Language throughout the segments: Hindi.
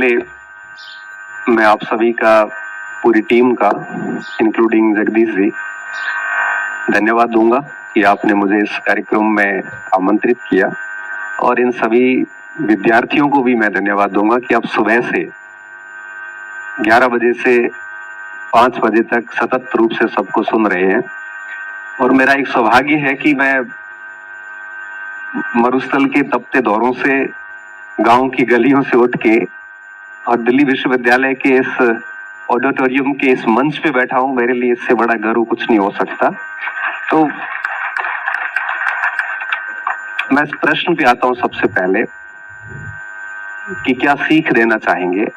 पहले मैं आप सभी का, पूरी टीम का, इंक्लूडिंग जगदीश जी, धन्यवाद दूंगा कि आपने मुझे इस कार्यक्रम में आमंत्रित किया। और इन सभी विद्यार्थियों को भी मैं धन्यवाद दूंगा कि आप सुबह से 11 बजे से 5 बजे तक सतत रूप से सबको सुन रहे हैं। और मेरा एक सौभाग्य है कि मैं मरुस्थल के तपते दौरों से, गांव की गलियों से उठ के और दिल्ली विश्वविद्यालय के इस ऑडिटोरियम के इस मंच पे बैठा हूं। मेरे लिए इससे बड़ा गर्व कुछ नहीं हो सकता। तो मैं इस प्रश्न पे आता हूं सबसे पहले कि क्या सीख देना चाहेंगे।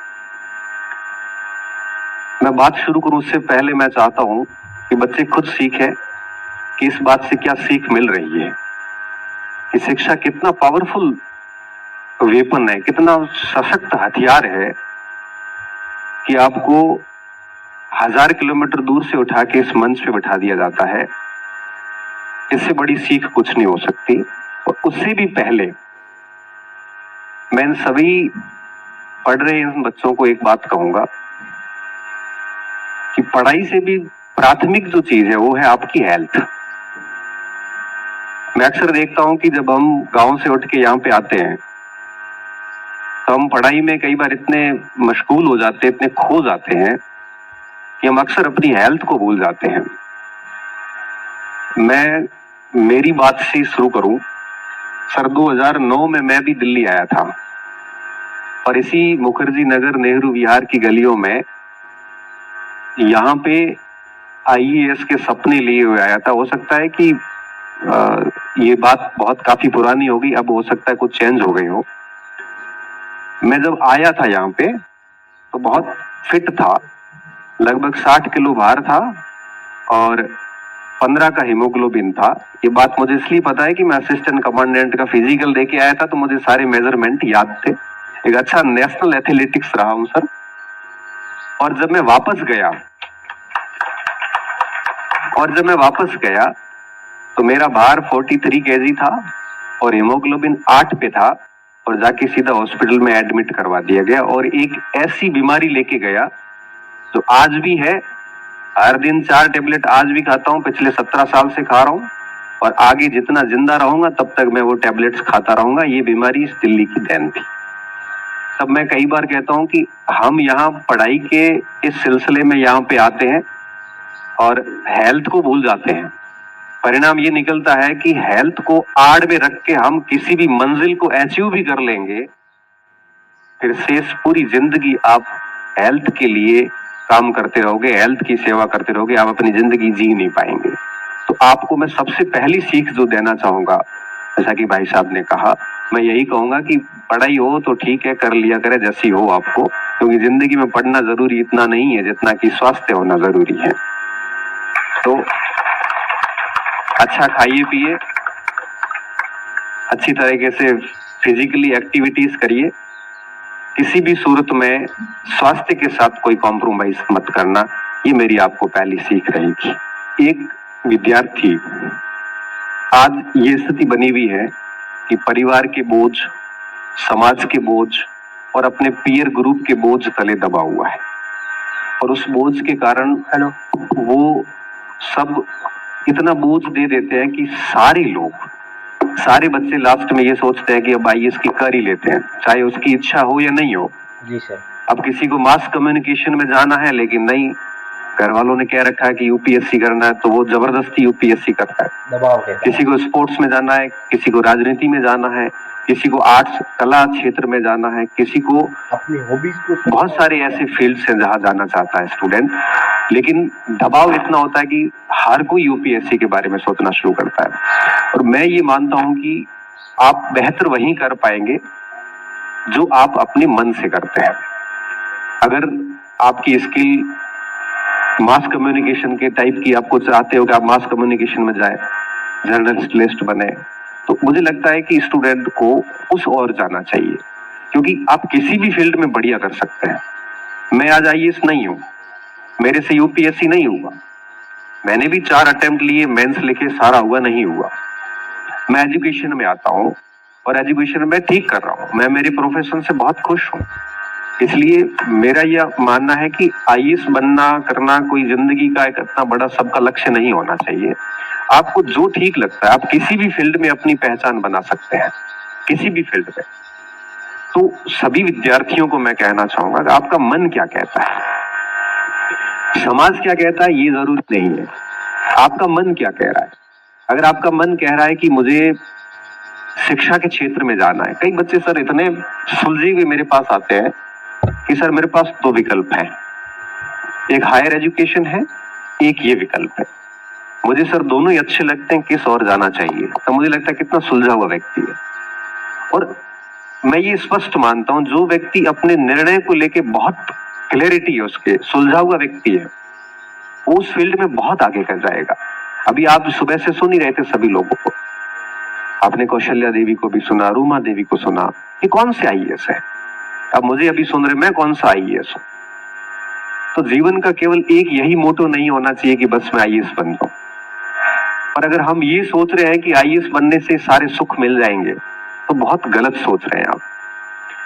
मैं बात शुरू करूं उससे पहले मैं चाहता हूं कि बच्चे खुद सीखें कि इस बात से क्या सीख मिल रही है, कि शिक्षा कितना पावरफुल वेपन है, कितना सशक्त हथियार है कि आपको 1000 किलोमीटर दूर से उठा के इस मंच पे बिठा दिया जाता है। इससे बड़ी सीख कुछ नहीं हो सकती। और उससे भी पहले मैं इन सभी पढ़ रहे इन बच्चों को एक बात कहूंगा कि पढ़ाई से भी प्राथमिक जो चीज है वो है आपकी हेल्थ। मैं अक्सर देखता हूं कि जब हम गांव से उठ के यहाँ पे आते हैं तो हम पढ़ाई में कई बार इतने मशगूल हो जाते हैं, इतने खो जाते हैं कि हम अक्सर अपनी हेल्थ को भूल जाते हैं। मैं मेरी बात से शुरू करूं। सर 2009 में मैं भी दिल्ली आया था और इसी मुखर्जी नगर नेहरू विहार की गलियों में यहाँ पे आईएएस के सपने लिए हुए आया था। हो सकता है कि ये बात बहुत काफी पुरानी होगी, अब हो सकता है कुछ चेंज हो गई हो। मैं जब आया था यहाँ पे तो बहुत फिट था, लगभग 60 किलो भार था और 15 का हीमोग्लोबिन था। ये बात मुझे इसलिए पता है कि मैं असिस्टेंट कमांडेंट का फिजिकल देके आया था तो मुझे सारे मेजरमेंट याद थे। एक अच्छा नेशनल एथलेटिक्स रहा हूं सर। और जब मैं वापस गया तो मेरा भार 43 केजी था और हीमोग्लोबिन 8 पे था और जाके सीधा हॉस्पिटल में एडमिट करवा दिया गया। और एक ऐसी बीमारी लेके गया जो आज भी है, हर दिन 4 टेबलेट आज भी खाता हूं, पिछले 17 साल से खा रहा हूं और आगे जितना जिंदा रहूंगा तब तक मैं वो टेबलेट्स खाता रहूंगा। ये बीमारी इस दिल्ली की देन थी। तब मैं कई बार कहता हूं कि हम यहाँ पढ़ाई के इस सिलसिले में यहाँ पे आते हैं और हेल्थ को भूल जाते हैं। परिणाम ये निकलता है कि हेल्थ को आड़ में रख के हम किसी भी मंजिल को अचीव भी कर लेंगे, फिर शेष पूरी जिंदगी आप हेल्थ के लिए काम करते रहोगे, हेल्थ की सेवा करते रहोगे, आप अपनी जिंदगी जी नहीं पाएंगे। तो आपको मैं सबसे पहली सीख जो देना चाहूंगा, जैसा कि भाई साहब ने कहा, मैं यही कहूंगा कि पढ़ाई हो तो ठीक है, कर लिया करे जैसी हो आपको, क्योंकि जिंदगी में पढ़ना जरूरी इतना नहीं है जितना कि स्वास्थ्य होना जरूरी है। तो अच्छा खाइए पिए, अच्छी तरीके से फिजिकली एक्टिविटीज करिए, किसी भी सूरत में स्वास्थ्य के साथ कोई कॉम्प्रोमाइज मत करना। ये मेरी आपको पहली सीख रहेगी। एक विद्यार्थी, आज ये स्थिति बनी हुई है कि परिवार के बोझ, समाज के बोझ और अपने पीयर ग्रुप के बोझ तले दबा हुआ है और उस बोझ के कारण वो सब इतना बोझ दे देते हैं कि सारे बच्चे लास्ट में ये सोचते हैं कि अब आईएएस की कर ही लेते हैं, चाहे उसकी इच्छा हो या नहीं हो। जी सर। अब किसी को मास कम्युनिकेशन में जाना है लेकिन नहीं, घर वालों ने कह रखा है कि यूपीएससी करना है तो वो जबरदस्ती यूपीएससी करता है। दबाव है। किसी को स्पोर्ट्स में जाना है, किसी को राजनीति में जाना है, किसी को आर्ट्स कला क्षेत्र में जाना है, किसी को अपनी हॉबीज को, बहुत सारे ऐसे फील्ड्स हैं जहां जाना चाहता है स्टूडेंट। लेकिन दबाव इतना होता है कि हर कोई यूपीएससी के बारे में सोचना शुरू करता है। और मैं ये मानता हूं कि आप बेहतर वहीं कर पाएंगे जो आप अपने मन से करते हैं। अगर आपकी स्किल मास कम्युनिकेशन के टाइप की, आपको चाहते हो कि आप मास कम्युनिकेशन में जाए, जर्नलिस्ट बने, तो मुझे लगता है कि स्टूडेंट को उस ओर जाना चाहिए, क्योंकि आप किसी भी फील्ड में बढ़िया कर सकते हैं। मैं आज आईएएस नहीं हूं, मेरे से यूपीएससी नहीं हुआ, मैंने भी 4 अटेम्प्ट लिए, मेंस लिखे, सारा हुआ नहीं हुआ। मैं एजुकेशन में आता हूं और एजुकेशन में ठीक कर रहा हूं, मैं मेरे प्रोफेशन से बहुत खुश हूं। इसलिए मेरा यह मानना है कि आईएएस बनना करना कोई जिंदगी का एक इतना बड़ा सबका लक्ष्य नहीं होना चाहिए। आपको जो ठीक लगता है, आप किसी भी फील्ड में अपनी पहचान बना सकते हैं, किसी भी फील्ड में। तो सभी विद्यार्थियों को मैं कहना चाहूंगा कि आपका मन क्या कहता है, समाज क्या कहता है ये जरूरी नहीं है, आपका मन क्या कह रहा है। अगर आपका मन कह रहा है कि मुझे शिक्षा के क्षेत्र में जाना है, कई बच्चे सर इतने सुलझे हुए मेरे पास आते हैं कि सर मेरे पास दो विकल्प हैं, एक हायर एजुकेशन है, एक ये विकल्प है, मुझे सर दोनों ही अच्छे लगते हैं, किस और जाना चाहिए। तो मुझे लगता है कितना सुलझा हुआ व्यक्ति है। और मैं ये स्पष्ट मानता हूं, जो व्यक्ति अपने निर्णय को लेके बहुत क्लैरिटी है, उसके सुलझा हुआ व्यक्ति है, वो उस फील्ड में बहुत आगे कर जाएगा। अभी आप सुबह से सुन ही रहे थे सभी लोगों को, आपने कौशल्या देवी को भी सुना, रूमा देवी को सुना, ये कौन से आईएएस है। अब मुझे अभी सुन रहे, मैं कौन सा आईएएस हूं। तो जीवन का केवल एक यही मोटो नहीं होना चाहिए कि बस मैं आईएएस बन जाऊं। और अगर हम ये सोच रहे हैं कि आईएएस बनने से सारे सुख मिल जाएंगे, तो बहुत गलत सोच रहे हैं आप।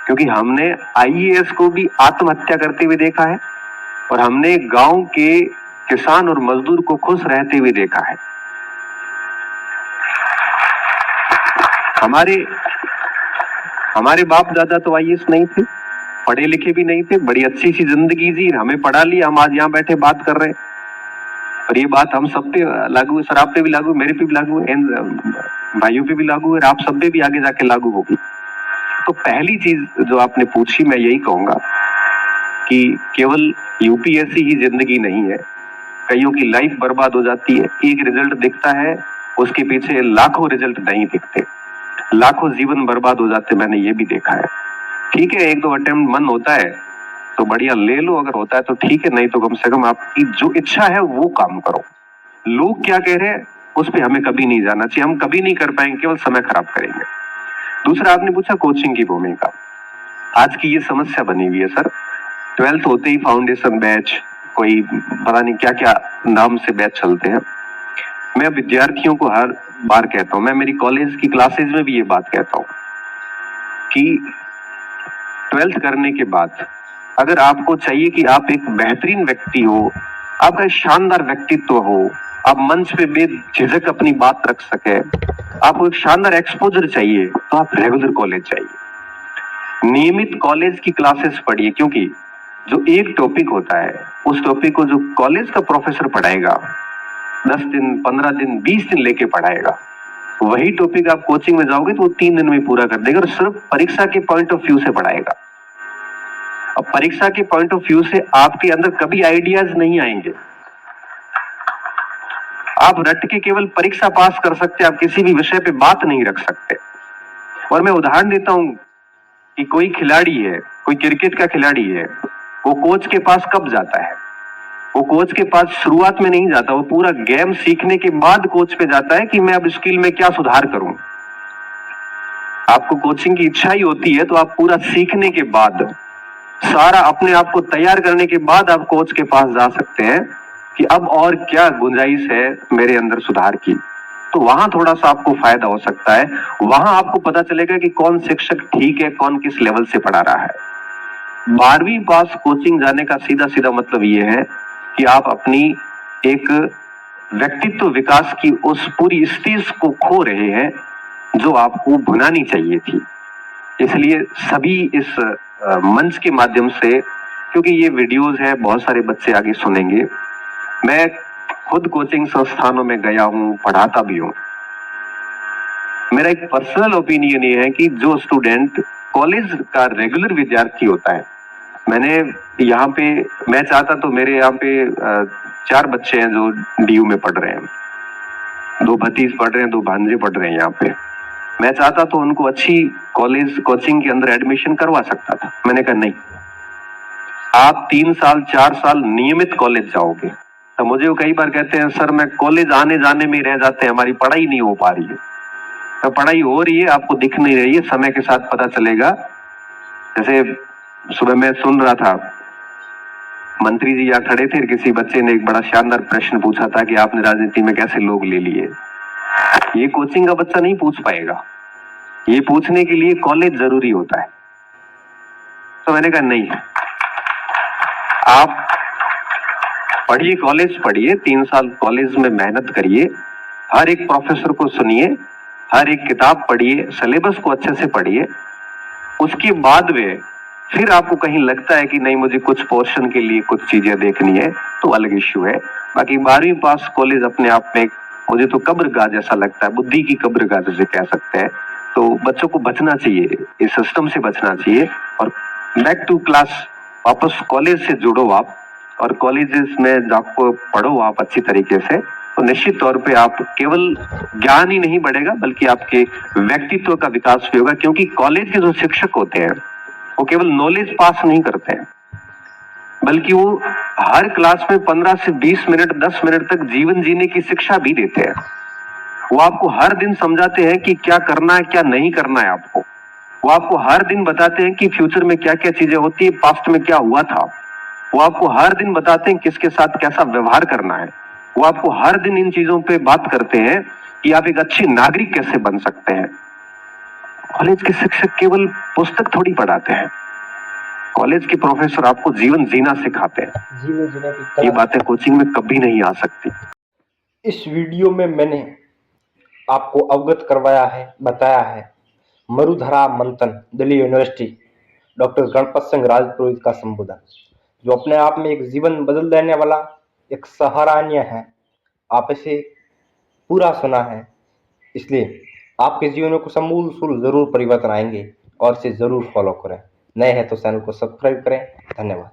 क्योंकि हमने आईएएस को भी आत्महत्या करते हुए देखा है, और हमने गांव के किसान और मजदूर को खुश रहते हुए देखा है। हमारे बाप दादा तो आईएएस नहीं थे, पढ़े लिखे भी नहीं थे, बड़ी अच्छी सी जिंदगी जी, हमें पढ़ा लिया, हम आज यहाँ बैठे बात कर रहे हैं। और ये बात हम सब पे लागू है, सर आप पे भी लागू है, मेरे पे भी लागू है, भाइयों पे भी लागू है, और आप सब पे भी आगे जाके लागू होगी। तो पहली चीज जो आपने पूछी, मैं यही कहूंगा कि केवल यूपीएससी ही जिंदगी नहीं है। कईयों की लाइफ बर्बाद हो जाती है, एक रिजल्ट दिखता है, उसके पीछे लाखों रिजल्ट नहीं दिखते, लाखों जीवन बर्बाद हो जाते, मैंने ये भी देखा है। ठीक है, एक दो अटेम्प्ट मन होता है तो बढ़िया ले लो, अगर होता है तो ठीक है, नहीं तो कम से कम आपकी जो इच्छा है वो काम करो। लोग क्या कह रहे हैं उस पर हमें कभी नहीं जाना चाहिए, हम कभी नहीं कर पाएंगे, केवल समय खराब करेंगे। दूसरा आपने पूछा कोचिंग की भूमिका, आज की ये समस्या बनी हुई है सर, 12th होते ही फाउंडेशन बैच, कोई पता नहीं क्या क्या नाम से बैच चलते हैं। मैं विद्यार्थियों को हर बार कहता हूं, मैं मेरी कॉलेज की क्लासेज में भी ये बात कहता हूं कि 12th करने के बाद अगर आपको चाहिए कि आप एक बेहतरीन व्यक्ति हो, आपका शानदार व्यक्तित्व हो, आप मंच पे बेझिझक अपनी बात रख सके, आपको एक शानदार एक्सपोजर चाहिए, तो आप रेगुलर कॉलेज जाइए, नियमित कॉलेज की क्लासेस पढ़िए। क्योंकि जो एक टॉपिक होता है, उस टॉपिक को जो कॉलेज का प्रोफेसर पढ़ाएगा 10 दिन 15 दिन 20 दिन लेके पढ़ाएगा, वही टॉपिक आप कोचिंग में जाओगे तो वो 3 दिन में पूरा कर देगा, और सिर्फ परीक्षा के पॉइंट ऑफ व्यू से पढ़ाएगा। अब परीक्षा के पॉइंट ऑफ व्यू से आपके अंदर कभी आइडियाज नहीं आएंगे, आप रट के केवल परीक्षा पास कर सकते, आप किसी भी विषय पे बात नहीं रख सकते। और मैं उदाहरण देता हूं कि कोई खिलाड़ी है, कोई क्रिकेट का खिलाड़ी है, वो कोच के पास कब जाता है, वो कोच के पास शुरुआत में नहीं जाता, वो पूरा गेम सीखने के बाद कोच पे जाता है कि मैं अब स्किल में क्या सुधार करूं। आपको कोचिंग की इच्छा ही होती है तो आप पूरा सीखने के बाद, सारा अपने आप को तैयार करने के बाद आप कोच के पास जा सकते हैं कि अब और क्या गुंजाइश है मेरे अंदर सुधार की। तो वहां थोड़ा सा आपको फायदा हो सकता है, वहां आपको पता चलेगा कि कौन शिक्षक ठीक है, कौन किस लेवल से पढ़ा रहा है। 12वीं पास कोचिंग जाने का सीधा सीधा मतलब यह है कि आप अपनी एक व्यक्तित्व विकास की उस पूरी स्टेज को खो रहे हैं जो आपको भुनानी चाहिए थी। इसलिए सभी इस मंच के माध्यम से, क्योंकि ये वीडियोस है, बहुत सारे बच्चे आगे सुनेंगे, मैं खुद कोचिंग संस्थानों में गया हूं, पढ़ाता भी हूं। मेरा एक पर्सनल ओपिनियन ये है कि जो स्टूडेंट कॉलेज का रेगुलर विद्यार्थी होता है, मैंने यहाँ पे, मैं चाहता तो मेरे यहाँ पे 4 बच्चे हैं जो डीयू में पढ़ रहे हैं, 2 भतीज पढ़ रहे हैं, 2 भांजे पढ़ रहे हैं यहाँ पे। मैं चाहता तो उनको अच्छी कॉलेज कोचिंग के अंदर एडमिशन करवा सकता था, मैंने कहा नहीं, आप 3 साल 4 साल नियमित कॉलेज जाओगे। तो मुझे वो कई बार कहते हैं सर मैं कॉलेज आने जाने में रह जाते हैं, हमारी पढ़ाई नहीं हो पा रही है। तो पढ़ाई हो रही है, आपको दिख नहीं रही है, समय के साथ पता चलेगा। जैसे सुबह मैं सुन रहा था, मंत्री जी यहाँ खड़े थे, किसी बच्चे ने एक बड़ा शानदार प्रश्न पूछा था कि आपने राजनीति में कैसे लोग ले लिए। ये कोचिंग का बच्चा नहीं पूछ पाएगा, ये पूछने के लिए कॉलेज जरूरी होता है। तो मैंने कहा नहीं, आप पढ़िए, कॉलेज पढ़िए, 3 साल कॉलेज में मेहनत करिए, हर एक प्रोफेसर को सुनिए, हर एक किताब पढ़िए, सिलेबस को अच्छे से पढ़िए, उसके बाद में फिर आपको कहीं लगता है कि नहीं मुझे कुछ पोर्शन के लिए कुछ चीजें देखनी है तो अलग इश्यू है। बाकी 12वीं पास कॉलेज अपने आप में मुझे तो कब्रगाह जैसा लगता है, बुद्धि की कब्रगाह जैसे कह सकते हैं। तो बच्चों को बचना चाहिए, इस सिस्टम से बचना चाहिए और बैक टू क्लास, वापस कॉलेज से जुड़ो आप, और कॉलेजेस में आपको पढ़ो आप अच्छी तरीके से, तो निश्चित तौर पे आप केवल ज्ञान ही नहीं बढ़ेगा बल्कि आपके व्यक्तित्व का विकास भी होगा। क्योंकि कॉलेज के जो शिक्षक होते हैं वो केवल नॉलेज पास नहीं करते हैं, बल्कि वो हर क्लास में 15 से 20 मिनट 10 मिनट तक जीवन जीने की शिक्षा भी देते हैं। वो आपको हर दिन समझाते हैं कि क्या करना है क्या नहीं करना है आपको। वो आपको हर दिन बताते हैं कि फ्यूचर में क्या क्या चीजें होती है, पास्ट में क्या हुआ था। वो आपको हर दिन बताते हैं किसके साथ कैसा व्यवहार करना है। वो आपको हर दिन इन चीजों पे बात करते हैं कि आप एक अच्छी नागरिक कैसे बन सकते हैं। कॉलेज के शिक्षक केवल पुस्तक थोड़ी पढ़ाते हैं, कॉलेज के प्रोफेसर आपको जीवन जीना सिखाते हैं। जीवन जीने की ये बातें कोचिंग में कभी नहीं आ सकती। इस वीडियो में मैंने आपको अवगत करवाया है, बताया है मरुधरा मंथन, दिल्ली यूनिवर्सिटी, डॉक्टर गणपत सिंह राजपुरोहित का संबोधन, जो अपने आप में एक जीवन बदल देने वाला एक सराहनीय है। आप इसे पूरा सुना है, इसलिए आपके जीवन में कुछ समूल जरूर परिवर्तन आएंगे और इसे जरूर फॉलो करें। नए हैं तो चैनल को सब्सक्राइब करें। धन्यवाद।